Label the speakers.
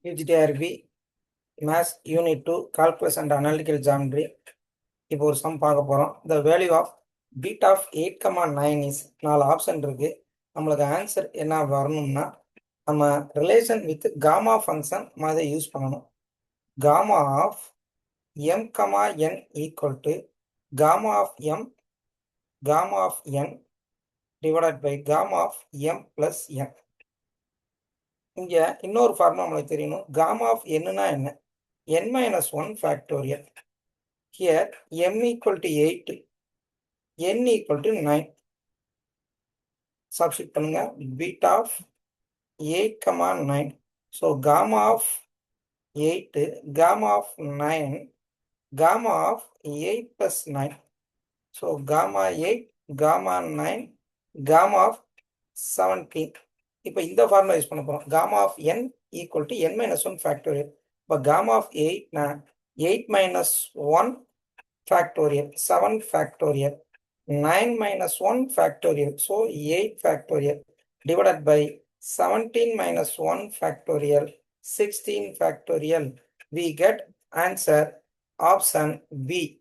Speaker 1: UGTRB Maths Unit 2 Calculus and Analytical Geometry. இப்போ ஒரு some பார்க்க போகிறோம். The value of beta of 8,9 is 4 option இருக்கு. நம்மளுக்கு ஆன்சர் என்ன வரணும்னா நம்ம ரிலேஷன் வித் காமா ஃபங்க்ஷன் மாதிரி யூஸ் பண்ணணும். Gamma of m, n equal to gamma of m gamma of n divided by gamma of m plus n. இங்கே இன்னொரு formula நம்மளுக்கு தெரியணும். காமா ஆஃப் என்னன்னா என்ன? n minus 1 factorial. Here m equal to 8, n equal to 9. Substitute பண்ணுங்க. Beta of 8, 9. So gamma of 8, gamma of 9, gamma of 8 plus 9. So gamma 8, gamma 9, gamma of 17. இப்போ இந்த formula use பண்ண போகிறோம். Gamma of n equal to n minus 1 factorial. இப்போ gamma of 8 8 minus 1 factorial, 7 factorial, 9 minus 1 factorial, so 8 factorial divided by 17 minus 1 factorial, 16 factorial. We get answer option B.